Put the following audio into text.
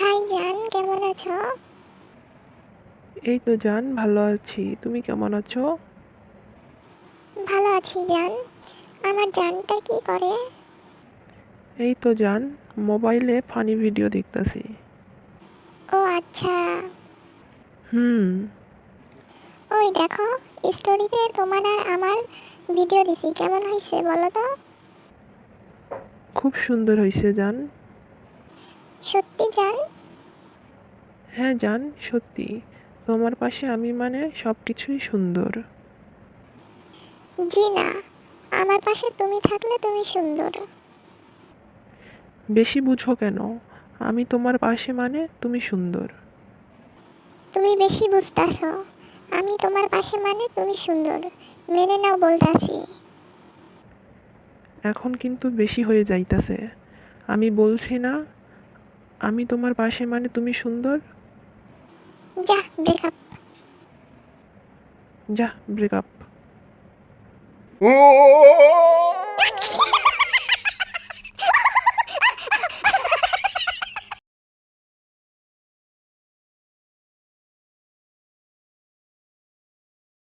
High জান, কেমন আছো? এই তো জান, ভালো আছি। তুমি কেমন আছো? ভালো আছি জান। আমার জানটা কি করে? এই তো জান, মোবাইলে ফানি ভিডিও দেখতাছি। ও আচ্ছা। হুম। ওই দেখো, স্টোরিতে তোমার আর আমার ভিডিও দিছি, কেমন হয়েছে বলো তো? খুব সুন্দর হয়েছে জান। সত্যি জান? হ্যাঁ জান, সত্যি। তোমার পাশে আমি মানে সব কিছুই সুন্দর। জি না, আমার পাশে তুমি থাকলে তুমি সুন্দর। বেশি বুঝো কেন? আমি তোমার পাশে মানে তুমি সুন্দর। তুমি বেশি বুঝতাছো। আমি তোমার পাশে মানে তুমি সুন্দর। মেনে নাও বলতাছি। এখন কিন্তু বেশি হয়ে যাইতাছে। আমি বলছি না, আমি তোমার পাশে মানে তুমি সুন্দর। যা, ব্রেকআপ। যা, ব্রেকআপ।